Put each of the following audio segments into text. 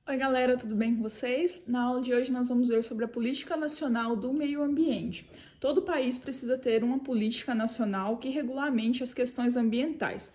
Oi galera, tudo bem com vocês? Na aula de hoje nós vamos ver sobre a Política Nacional do Meio Ambiente. Todo país precisa ter uma política nacional que regulamente as questões ambientais.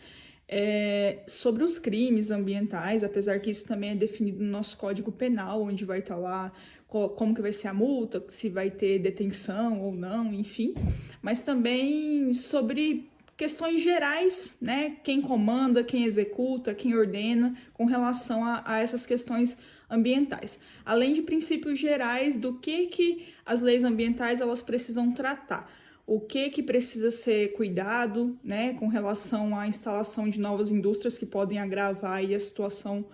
Sobre os crimes ambientais, apesar que isso também é definido no nosso Código Penal, onde vai estar lá como que vai ser a multa, se vai ter detenção ou não, enfim. Mas também sobre questões gerais, né? Quem comanda, quem executa, quem ordena com relação a essas questões ambientais. Além de princípios gerais do que as leis ambientais elas precisam tratar. O que precisa ser cuidado, né, com relação à instalação de novas indústrias que podem agravar aí a situação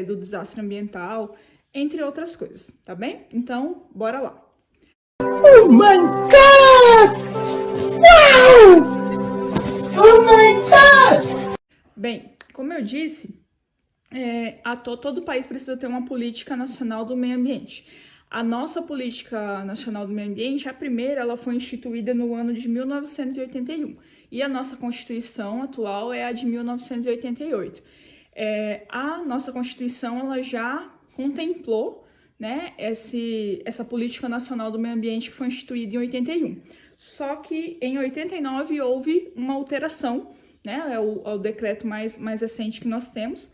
do desastre ambiental, entre outras coisas, tá bem? Então, bora lá! Oh my God! Wow! Oh my God! Bem, como eu disse, todo país precisa ter uma política nacional do meio ambiente. A nossa política nacional do meio ambiente, a primeira, ela foi instituída no ano de 1981. E a nossa Constituição atual é a de 1988. A nossa Constituição, ela já contemplou, né, essa política nacional do meio ambiente que foi instituída em 81. Só que em 89 houve uma alteração, né, é o decreto mais recente que nós temos,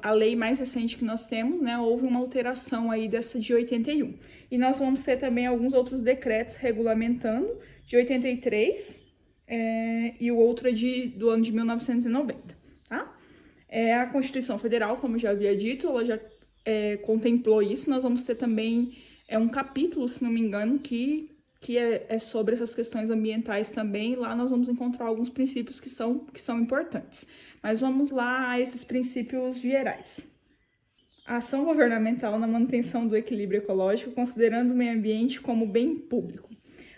a lei mais recente que nós temos, né, houve uma alteração aí dessa de 81. E nós vamos ter também alguns outros decretos regulamentando, de 83, e o outro é do ano de 1990, tá? A Constituição Federal, como eu já havia dito, ela já contemplou isso. Nós vamos ter também um capítulo, se não me engano, que é sobre essas questões ambientais também. Lá nós vamos encontrar alguns princípios que são importantes. Mas vamos lá a esses princípios gerais. A ação governamental na manutenção do equilíbrio ecológico, considerando o meio ambiente como bem público.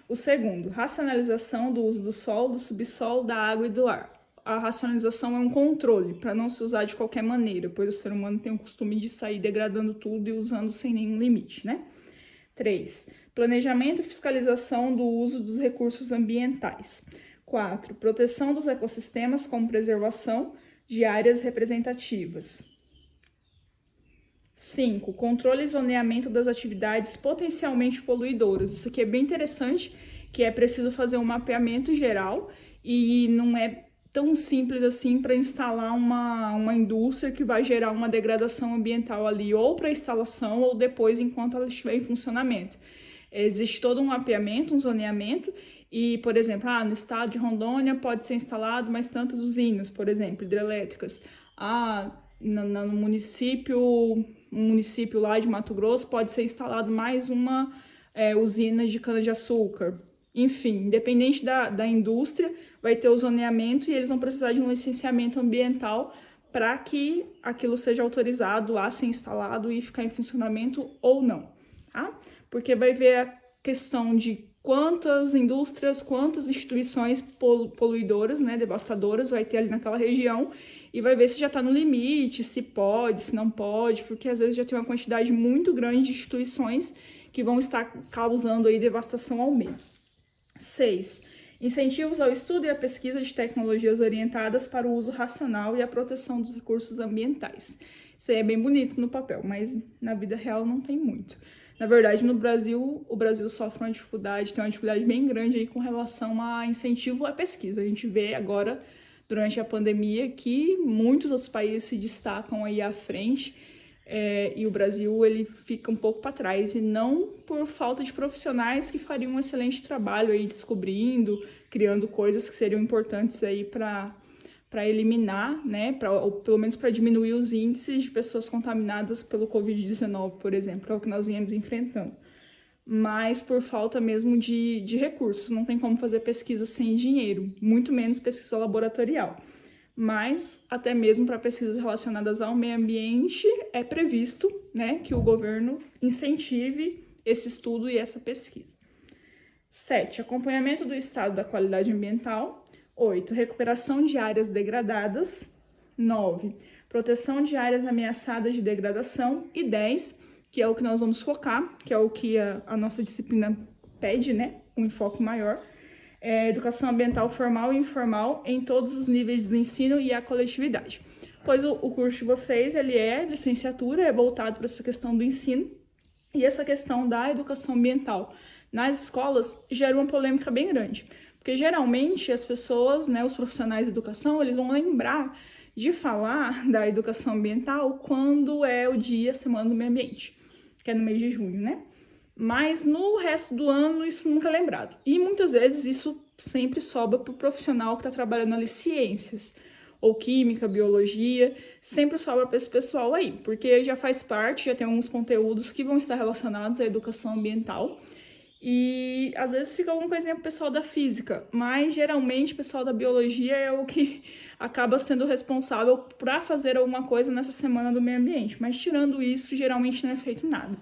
O segundo, racionalização do uso do solo, do subsolo, da água e do ar. A racionalização é um controle, para não se usar de qualquer maneira, pois o ser humano tem o costume de sair degradando tudo e usando sem nenhum limite, né? 3. Planejamento e fiscalização do uso dos recursos ambientais. 4. Proteção dos ecossistemas como preservação de áreas representativas. 5. Controle e zoneamento das atividades potencialmente poluidoras. Isso aqui é bem interessante, que é preciso fazer um mapeamento geral e não é tão simples assim para instalar uma indústria que vai gerar uma degradação ambiental ali, ou para instalação ou depois enquanto ela estiver em funcionamento. Existe todo um mapeamento, um zoneamento, e, por exemplo, no estado de Rondônia pode ser instalado mais tantas usinas, por exemplo, hidrelétricas. No município lá de Mato Grosso pode ser instalado mais uma usina de cana-de-açúcar. Enfim, independente da indústria, vai ter o zoneamento e eles vão precisar de um licenciamento ambiental para que aquilo seja autorizado a ser instalado e ficar em funcionamento ou não, tá? Porque vai ver a questão de quantas indústrias, quantas instituições poluidoras, né, devastadoras vai ter ali naquela região e vai ver se já está no limite, se pode, se não pode, porque às vezes já tem uma quantidade muito grande de instituições que vão estar causando aí devastação ao meio. 6. Incentivos ao estudo e à pesquisa de tecnologias orientadas para o uso racional e a proteção dos recursos ambientais. Isso aí é bem bonito no papel, mas na vida real não tem muito. Na verdade, no Brasil, o Brasil sofre uma dificuldade, tem uma dificuldade bem grande aí com relação a incentivo à pesquisa. A gente vê agora, durante a pandemia, que muitos outros países se destacam aí à frente, e o Brasil ele fica um pouco para trás, e não por falta de profissionais que fariam um excelente trabalho aí descobrindo, criando coisas que seriam importantes aí para eliminar, né, ou pelo menos para diminuir os índices de pessoas contaminadas pelo Covid-19, por exemplo, que é o que nós viemos enfrentando. Mas por falta mesmo de recursos, não tem como fazer pesquisa sem dinheiro, muito menos pesquisa laboratorial. Mas até mesmo para pesquisas relacionadas ao meio ambiente é previsto, né, que o governo incentive esse estudo e essa pesquisa. 7. Acompanhamento do estado da qualidade ambiental. 8. Recuperação de áreas degradadas. 9. Proteção de áreas ameaçadas de degradação. E 10, que é o que nós vamos focar, que é o que a nossa disciplina pede, né, um enfoque maior. Educação ambiental formal e informal em todos os níveis do ensino e a coletividade. pois o curso de vocês, ele é licenciatura, é voltado para essa questão do ensino, e essa questão da educação ambiental nas escolas gera uma polêmica bem grande, porque geralmente as pessoas, né, os profissionais de educação, eles vão lembrar de falar da educação ambiental quando é o dia, semana do meio ambiente, que é no mês de junho, né? Mas no resto do ano isso nunca é lembrado. E muitas vezes isso sempre sobra para o profissional que está trabalhando ali ciências, ou química, biologia, sempre sobra para esse pessoal aí, porque já faz parte, já tem alguns conteúdos que vão estar relacionados à educação ambiental, e às vezes fica alguma coisinha pro pessoal da física, mas geralmente o pessoal da biologia é o que acaba sendo responsável para fazer alguma coisa nessa semana do meio ambiente, mas tirando isso, geralmente não é feito nada.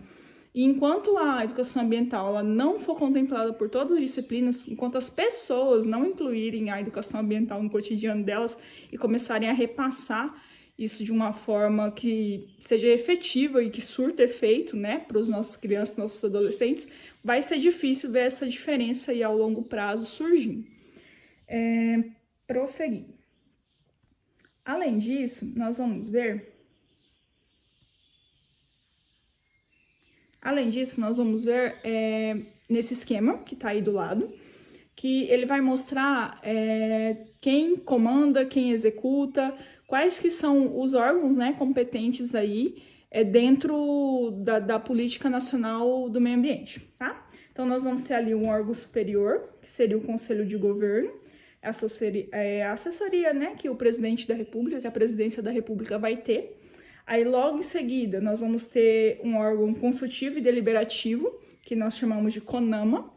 E enquanto a educação ambiental ela não for contemplada por todas as disciplinas, enquanto as pessoas não incluírem a educação ambiental no cotidiano delas e começarem a repassar isso de uma forma que seja efetiva e que surta efeito, né, para os nossos crianças, nossos adolescentes, vai ser difícil ver essa diferença aí ao longo prazo surgindo. Prosseguir. Além disso, nós vamos ver nesse esquema que está aí do lado, que ele vai mostrar quem comanda, quem executa, quais que são os órgãos, né, competentes aí dentro da política nacional do meio ambiente, tá? Então, nós vamos ter ali um órgão superior, que seria o Conselho de Governo, a assessoria, né, que o presidente da República, que a presidência da República vai ter. Aí, logo em seguida, nós vamos ter um órgão consultivo e deliberativo, que nós chamamos de CONAMA.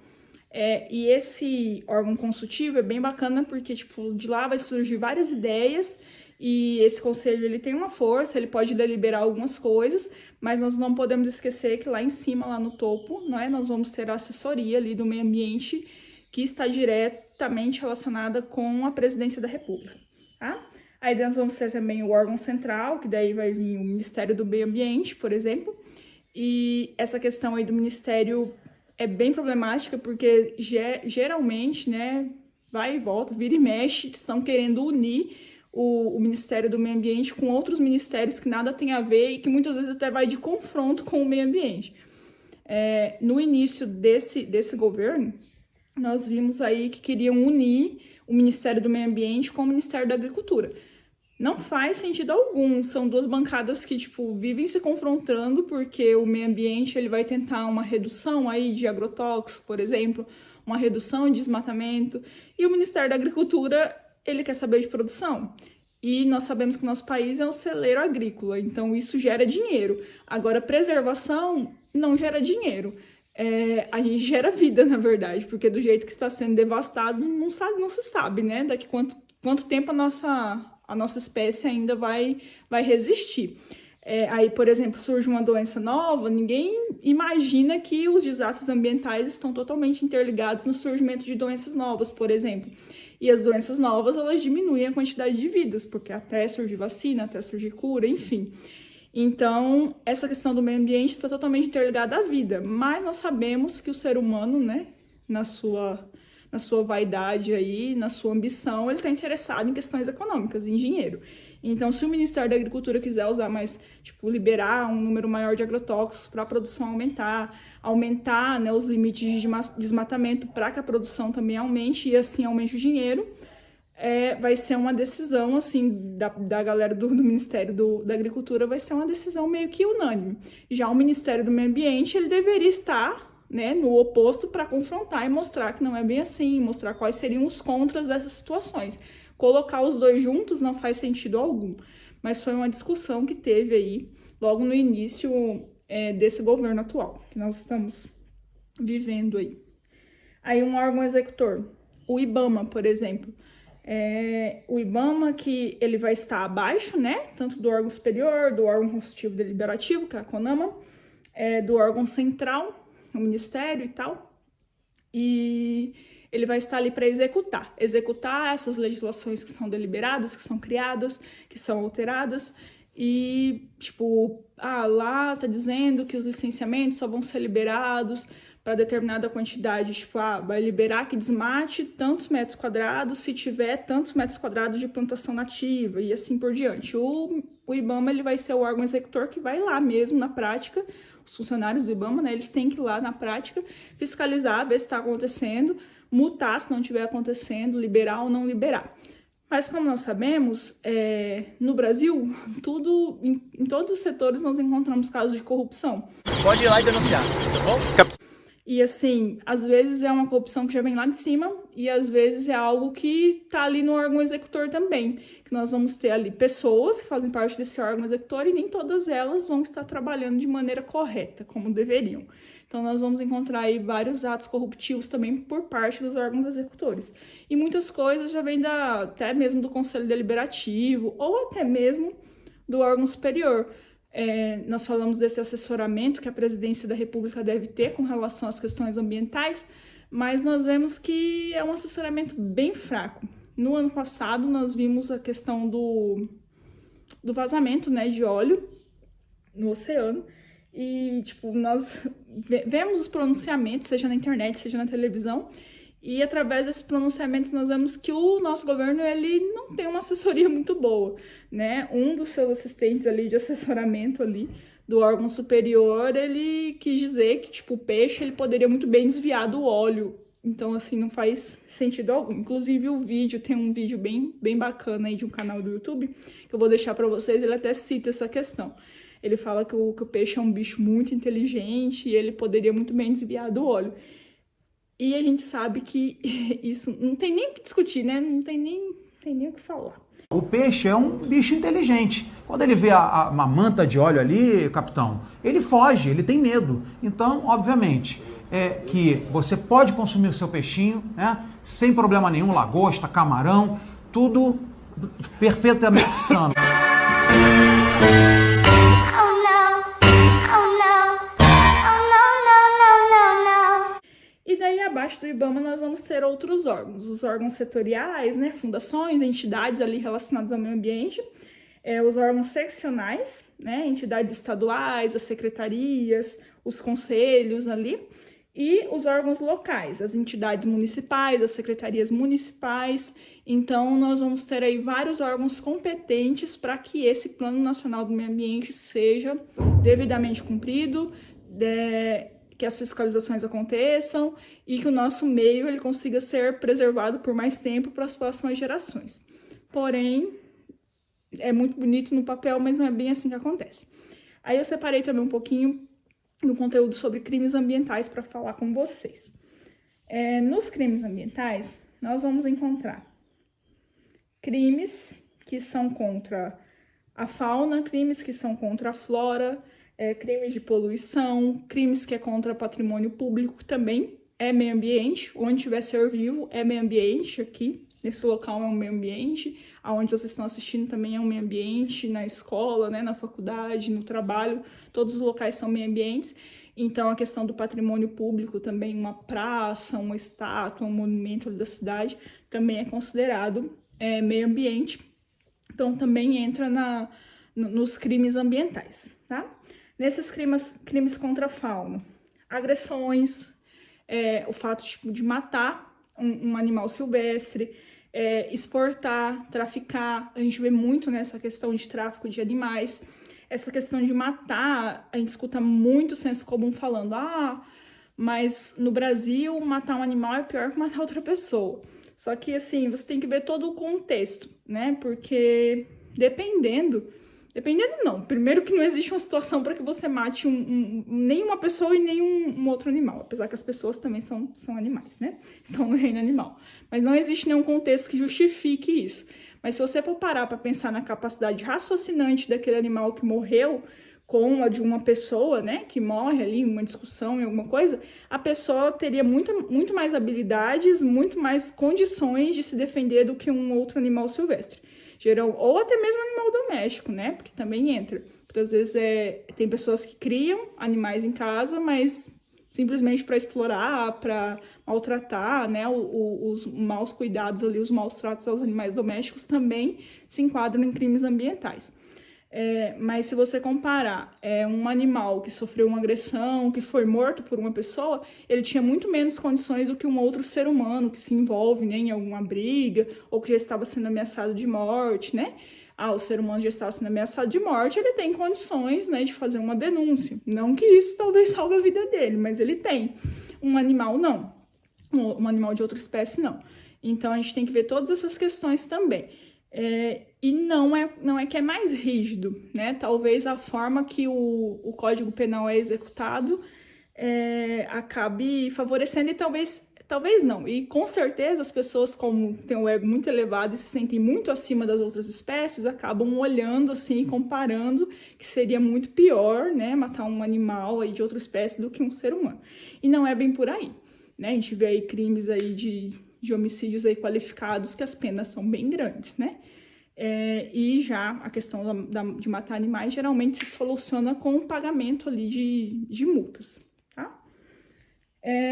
E esse órgão consultivo é bem bacana, porque tipo, de lá vai surgir várias ideias, e esse conselho ele tem uma força, ele pode deliberar algumas coisas, mas nós não podemos esquecer que lá em cima, lá no topo, não é? Nós vamos ter a assessoria ali do meio ambiente, que está diretamente relacionada com a presidência da República, tá? Aí nós vamos ter também o órgão central, que daí vai vir o Ministério do Meio Ambiente, por exemplo, e essa questão aí do Ministério é bem problemática, porque geralmente, né, vai e volta, vira e mexe, estão querendo unir o Ministério do Meio Ambiente com outros ministérios que nada tem a ver e que muitas vezes até vai de confronto com o meio ambiente. No início desse governo, nós vimos aí que queriam unir o Ministério do Meio Ambiente com o Ministério da Agricultura. Não faz sentido algum, são duas bancadas que, tipo, vivem se confrontando, porque o meio ambiente ele vai tentar uma redução aí de agrotóxicos, por exemplo, uma redução de desmatamento, e o Ministério da Agricultura, ele quer saber de produção. E nós sabemos que o nosso país é um celeiro agrícola, então isso gera dinheiro. Agora, preservação não gera dinheiro. A gente gera vida, na verdade, porque do jeito que está sendo devastado, não se sabe, né? Daqui quanto tempo a nossa espécie ainda vai resistir. Aí, por exemplo, surge uma doença nova, ninguém imagina que os desastres ambientais estão totalmente interligados no surgimento de doenças novas, por exemplo. E as doenças novas, elas diminuem a quantidade de vidas, porque até surgir vacina, até surgir cura, enfim. Então, essa questão do meio ambiente está totalmente interligada à vida, mas nós sabemos que o ser humano, né, na sua vaidade aí, na sua ambição, ele está interessado em questões econômicas, em dinheiro. Então, se o Ministério da Agricultura quiser usar mais, tipo, liberar um número maior de agrotóxicos para a produção aumentar, né, os limites de desmatamento para que a produção também aumente e assim aumente o dinheiro, vai ser uma decisão, assim, da galera do Ministério da Agricultura, vai ser uma decisão meio que unânime. Já o Ministério do Meio Ambiente, ele deveria estar, né, no oposto, para confrontar e mostrar que não é bem assim, mostrar quais seriam os contras dessas situações. Colocar os dois juntos não faz sentido algum, mas foi uma discussão que teve aí logo no início desse governo atual, que nós estamos vivendo aí. Aí um órgão executor, o IBAMA, por exemplo. O IBAMA, que ele vai estar abaixo, né, tanto do órgão superior, do órgão consultivo deliberativo, que é a CONAMA, do órgão central, o Ministério e tal, e ele vai estar ali para executar essas legislações que são deliberadas, que são criadas, que são alteradas, e, tipo, lá tá dizendo que os licenciamentos só vão ser liberados para determinada quantidade, tipo, vai liberar que desmate tantos metros quadrados se tiver tantos metros quadrados de plantação nativa e assim por diante. O IBAMA ele vai ser o órgão executor que vai lá mesmo na prática, os funcionários do IBAMA, né, eles têm que ir lá na prática fiscalizar, ver se está acontecendo, multar se não estiver acontecendo, liberar ou não liberar. Mas como nós sabemos, no Brasil, em todos os setores nós encontramos casos de corrupção. Pode ir lá e denunciar, tá bom? E assim, às vezes é uma corrupção que já vem lá de cima e às vezes é algo que está ali no órgão executor também. Que nós vamos ter ali pessoas que fazem parte desse órgão executor e nem todas elas vão estar trabalhando de maneira correta, como deveriam. Então nós vamos encontrar aí vários atos corruptivos também por parte dos órgãos executores. E muitas coisas já vêm até mesmo do Conselho Deliberativo ou até mesmo do órgão superior. Nós falamos desse assessoramento que a Presidência da República deve ter com relação às questões ambientais, mas nós vemos que é um assessoramento bem fraco. No ano passado, nós vimos a questão do vazamento, né, de óleo no oceano e, tipo, nós vemos os pronunciamentos, seja na internet, seja na televisão, e através desses pronunciamentos nós vemos que o nosso governo ele não tem uma assessoria muito boa, né? Um dos seus assistentes ali de assessoramento ali do órgão superior, ele quis dizer que tipo o peixe ele poderia muito bem desviar do óleo. Então assim não faz sentido algum. Inclusive o vídeo tem um vídeo bem bacana aí de um canal do YouTube que eu vou deixar para vocês, ele até cita essa questão. Ele fala que o peixe é um bicho muito inteligente e ele poderia muito bem desviar do óleo. E a gente sabe que isso não tem nem o que discutir, né? Não tem nem o que falar. O peixe é um bicho inteligente. Quando ele vê uma manta de óleo ali, capitão, ele foge, ele tem medo. Então, obviamente, que você pode consumir o seu peixinho, né? Sem problema nenhum, lagosta, camarão, tudo perfeitamente sano. E daí, abaixo do IBAMA, nós vamos ter outros órgãos, os órgãos setoriais, né, fundações, entidades ali relacionadas ao meio ambiente, os órgãos seccionais, né, entidades estaduais, as secretarias, os conselhos ali, e os órgãos locais, as entidades municipais, as secretarias municipais. Então, nós vamos ter aí vários órgãos competentes para que esse Plano Nacional do Meio Ambiente seja devidamente cumprido, que as fiscalizações aconteçam e que o nosso meio ele consiga ser preservado por mais tempo para as próximas gerações. Porém, é muito bonito no papel, mas não é bem assim que acontece. Aí eu separei também um pouquinho do conteúdo sobre crimes ambientais para falar com vocês. Nos crimes ambientais, nós vamos encontrar crimes que são contra a fauna, crimes que são contra a flora, crimes de poluição, crimes que é contra patrimônio público também, é meio ambiente, onde tiver ser vivo é meio ambiente, aqui nesse local é um meio ambiente, aonde vocês estão assistindo também é um meio ambiente, na escola, né, na faculdade, no trabalho, todos os locais são meio ambientes. Então a questão do patrimônio público também, uma praça, uma estátua, um monumento da cidade, também é considerado meio ambiente, então também entra nos crimes ambientais, tá? Nesses crimes contra a fauna, agressões, o fato de matar um animal silvestre, exportar, traficar, a gente vê muito nessa questão de tráfico de animais, essa questão de matar, a gente escuta muito senso comum falando, mas no Brasil matar um animal é pior que matar outra pessoa. Só que assim, você tem que ver todo o contexto, né? Porque dependendo não, primeiro que não existe uma situação para que você mate nem uma pessoa e nem um outro animal, apesar que as pessoas também são animais, né? Estão no reino animal. Mas não existe nenhum contexto que justifique isso. Mas se você for parar para pensar na capacidade raciocinante daquele animal que morreu com a de uma pessoa, né, que morre ali em uma discussão, em alguma coisa, a pessoa teria muito mais habilidades, muito mais condições de se defender do que um outro animal silvestre. Ou até mesmo animal doméstico, né? Porque também entra. Muitas vezes tem pessoas que criam animais em casa, mas simplesmente para explorar, para maltratar, né? Os maus cuidados ali, os maus tratos aos animais domésticos também se enquadram em crimes ambientais. Mas se você comparar um animal que sofreu uma agressão, que foi morto por uma pessoa, ele tinha muito menos condições do que um outro ser humano que se envolve, né, em alguma briga ou que já estava sendo ameaçado de morte, né? O ser humano já estava sendo ameaçado de morte, ele tem condições, né, de fazer uma denúncia. Não que isso talvez salve a vida dele, mas ele tem. Um animal não. Um animal de outra espécie não. Então a gente tem que ver todas essas questões também. E não é que é mais rígido, né? Talvez a forma que o Código Penal é executado acabe favorecendo e talvez não. E com certeza as pessoas, como têm o ego muito elevado e se sentem muito acima das outras espécies, acabam olhando assim, comparando que seria muito pior, né, matar um animal aí de outra espécie do que um ser humano. E não é bem por aí, né? A gente vê aí crimes aí de homicídios aí qualificados que as penas são bem grandes, né? E já a questão de matar animais geralmente se soluciona com o pagamento ali de multas, tá?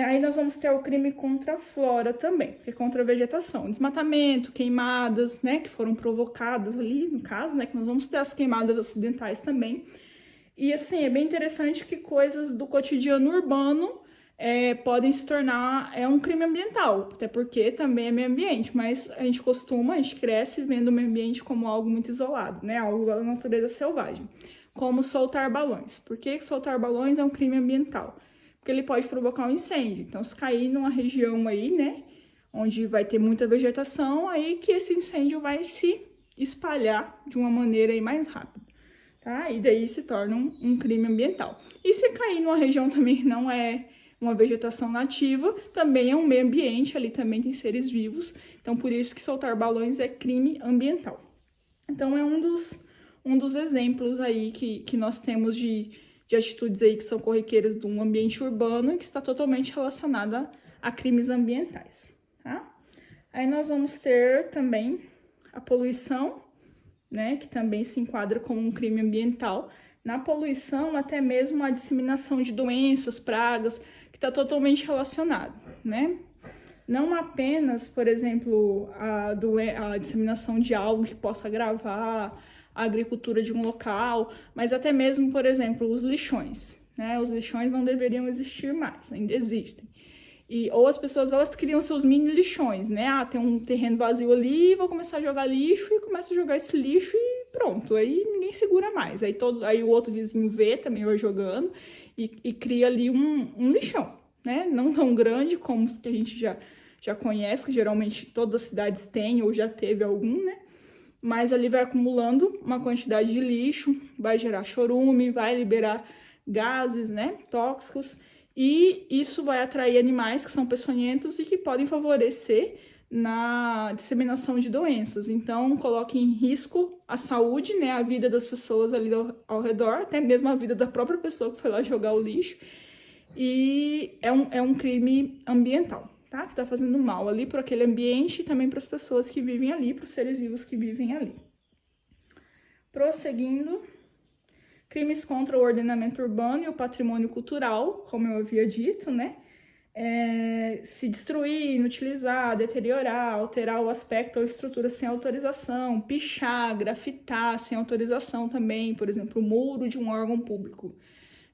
Aí nós vamos ter o crime contra a flora também, que é contra a vegetação, desmatamento, queimadas, né, que foram provocadas ali, no caso, né, que nós vamos ter as queimadas acidentais também. E assim, é bem interessante que coisas do cotidiano urbano podem se tornar um crime ambiental, até porque também é meio ambiente, mas a gente cresce vendo o meio ambiente como algo muito isolado, né, algo da natureza selvagem, como soltar balões. Por que soltar balões é um crime ambiental? Porque ele pode provocar um incêndio. Então, se cair numa região aí, né, onde vai ter muita vegetação, aí que esse incêndio vai se espalhar de uma maneira aí mais rápida, tá? E daí se torna um crime ambiental. E se cair numa região também que não é uma vegetação nativa, também é um meio ambiente, ali também tem seres vivos, então por isso que soltar balões é crime ambiental. Então é um dos exemplos aí que nós temos de atitudes aí que são corriqueiras de um ambiente urbano e que está totalmente relacionada a crimes ambientais, tá? Aí nós vamos ter também a poluição, né, que também se enquadra como um crime ambiental. Na poluição, até mesmo a disseminação de doenças, pragas, que está totalmente relacionado, né? Não apenas, por exemplo, a disseminação de algo que possa agravar a agricultura de um local, mas até mesmo, por exemplo, os lixões, né? Os lixões não deveriam existir mais, ainda existem. Ou as pessoas, elas criam seus mini lixões, né? Tem um terreno vazio ali, vou começar a jogar lixo e começa a jogar esse lixo e pronto, aí ninguém segura mais. Aí o outro vizinho vê também eu jogando e cria ali um lixão, né? Não tão grande como os que a gente já conhece, que geralmente todas as cidades têm ou já teve algum, né? Mas ali vai acumulando uma quantidade de lixo, vai gerar chorume, vai liberar gases, né, tóxicos, e isso vai atrair animais que são peçonhentos e que podem favorecer na disseminação de doenças. Então, coloca em risco a saúde, né, a vida das pessoas ali ao redor, até mesmo a vida da própria pessoa que foi lá jogar o lixo, e é um crime ambiental, tá? Que está fazendo mal ali para aquele ambiente e também para as pessoas que vivem ali, para os seres vivos que vivem ali. Prosseguindo, crimes contra o ordenamento urbano e o patrimônio cultural, como eu havia dito, né? Se destruir, inutilizar, deteriorar, alterar o aspecto ou estrutura sem autorização, pichar, grafitar sem autorização também, por exemplo, o muro de um órgão público,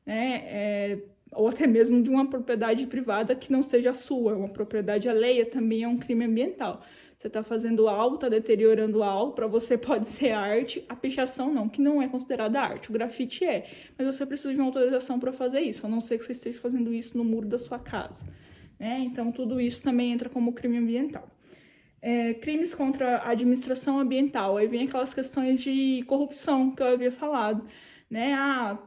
né? Ou até mesmo de uma propriedade privada que não seja sua, uma propriedade alheia também é um crime ambiental. Você está fazendo algo, está deteriorando algo, para você pode ser arte, a pichação não, que não é considerada arte, o grafite mas você precisa de uma autorização para fazer isso, a não ser que você esteja fazendo isso no muro da sua casa, né? Então tudo isso também entra como crime ambiental. Crimes contra a administração ambiental, aí vem aquelas questões de corrupção que eu havia falado, né?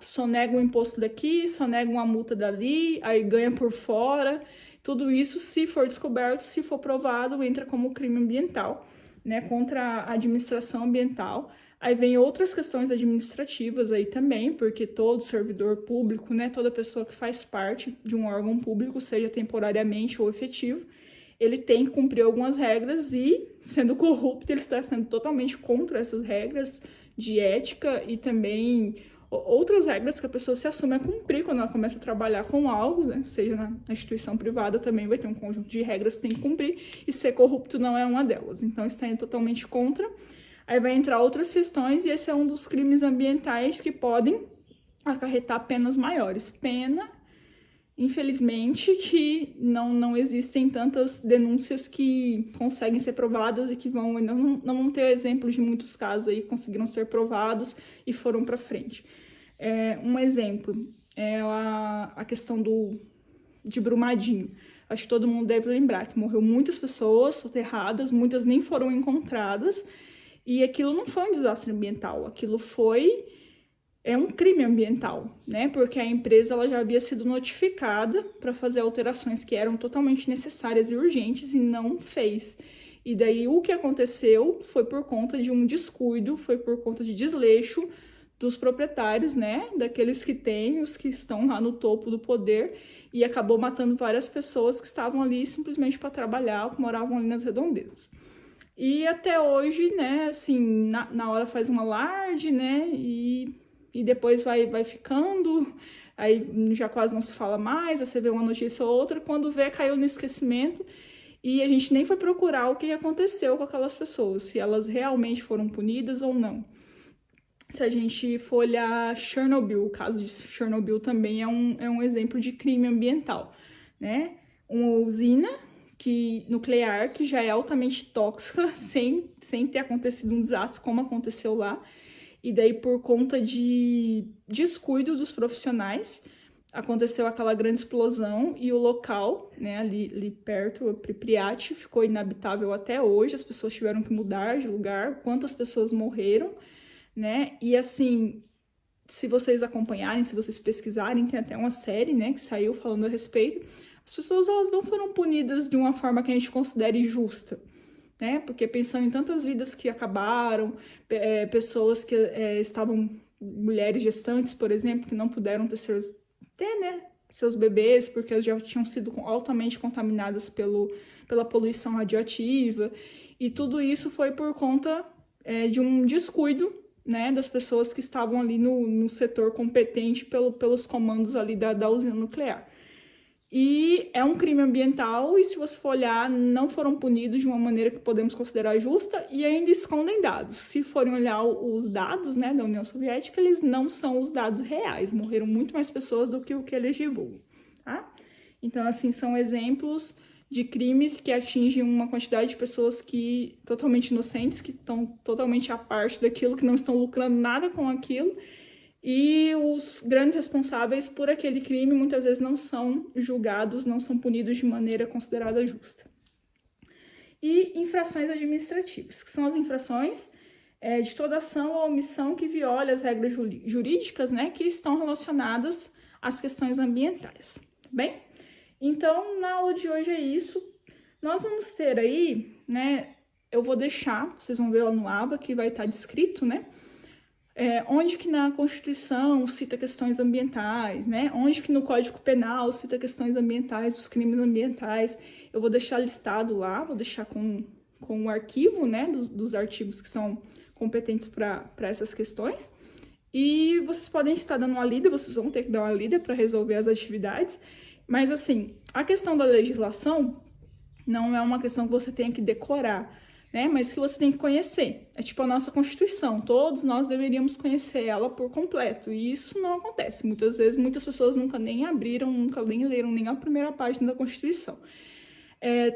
Sonega um imposto daqui, sonega uma multa dali, aí ganha por fora. Tudo isso, se for descoberto, se for provado, entra como crime ambiental, né? Contra a administração ambiental. Aí vem outras questões administrativas aí também, porque todo servidor público, né? Toda pessoa que faz parte de um órgão público, seja temporariamente ou efetivo, ele tem que cumprir algumas regras e, sendo corrupto, ele está sendo totalmente contra essas regras de ética e também outras regras que a pessoa se assume a cumprir quando ela começa a trabalhar com algo, né? Seja na instituição privada também vai ter um conjunto de regras que tem que cumprir e ser corrupto não é uma delas. Então, está indo totalmente contra Aí vai entrar outras questões e esse é um dos crimes ambientais que podem acarretar penas maiores. Pena, infelizmente, que não existem tantas denúncias que conseguem ser provadas e que nós não vamos ter exemplos de muitos casos aí que conseguiram ser provados e foram para frente. Um exemplo é a questão de Brumadinho. Acho que todo mundo deve lembrar que morreu muitas pessoas soterradas, muitas nem foram encontradas, e aquilo não foi um desastre ambiental, aquilo é um crime ambiental, né? Porque a empresa ela já havia sido notificada para fazer alterações que eram totalmente necessárias e urgentes e não fez. E daí o que aconteceu foi por conta de um descuido, foi por conta de desleixo dos proprietários, né? Daqueles que têm, os que estão lá no topo do poder, e acabou matando várias pessoas que estavam ali simplesmente para trabalhar, que moravam ali nas redondezas. E até hoje, né, assim, na hora faz um alarde, né, e depois vai ficando, aí já quase não se fala mais, aí você vê uma notícia ou outra, quando vê, caiu no esquecimento, e a gente nem foi procurar o que aconteceu com aquelas pessoas, se elas realmente foram punidas ou não. Se a gente for olhar Chernobyl, o caso de Chernobyl também é um exemplo de crime ambiental, né? Uma usina nuclear que já é altamente tóxica, sem ter acontecido um desastre como aconteceu lá, e daí por conta de descuido dos profissionais, aconteceu aquela grande explosão e o local, né, ali perto, Pripyat, ficou inabitável até hoje, as pessoas tiveram que mudar de lugar, quantas pessoas morreram, né, e assim, se vocês acompanharem, se vocês pesquisarem, tem até uma série, né, que saiu falando a respeito, as pessoas elas não foram punidas de uma forma que a gente considere justa, né? Porque pensando em tantas vidas que acabaram, pessoas que estavam, mulheres gestantes, por exemplo, que não puderam ter, né, seus bebês, porque elas já tinham sido altamente contaminadas pela poluição radioativa, e tudo isso foi por conta de um descuido, né, das pessoas que estavam ali no setor competente pelos comandos ali da usina nuclear. E é um crime ambiental e, se você for olhar, não foram punidos de uma maneira que podemos considerar justa e ainda escondem dados. Se forem olhar os dados, né, da União Soviética, eles não são os dados reais. Morreram muito mais pessoas do que o que eles divulgam, tá? Então, assim, são exemplos de crimes que atingem uma quantidade de pessoas totalmente inocentes, que estão totalmente à parte daquilo, que não estão lucrando nada com aquilo. E os grandes responsáveis por aquele crime muitas vezes não são julgados, não são punidos de maneira considerada justa. E infrações administrativas, que são as infrações de toda ação ou omissão que viola as regras jurídicas, né, que estão relacionadas às questões ambientais, tá bem? Então, na aula de hoje é isso. Nós vamos ter aí, né, eu vou deixar, vocês vão ver lá no aba que vai estar descrito, né, onde que na Constituição cita questões ambientais, né? Onde que no Código Penal cita questões ambientais, dos crimes ambientais. Eu vou deixar listado lá, vou deixar com o arquivo, né, dos artigos que são competentes para essas questões. E vocês podem estar dando uma lida, vocês vão ter que dar uma lida para resolver as atividades. Mas, assim, a questão da legislação não é uma questão que você tenha que decorar, né, mas que você tem que conhecer. É tipo a nossa Constituição, todos nós deveríamos conhecer ela por completo, e isso não acontece. Muitas vezes, muitas pessoas nunca nem abriram, nunca nem leram nem a primeira página da Constituição.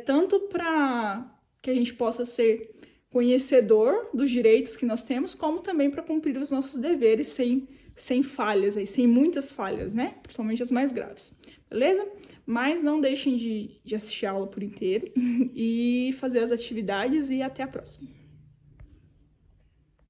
Tanto para que a gente possa ser conhecedor dos direitos que nós temos, como também para cumprir os nossos deveres sem falhas, sem muitas falhas, né, principalmente as mais graves, beleza? Mas não deixem de assistir a aula por inteiro e fazer as atividades e até a próxima.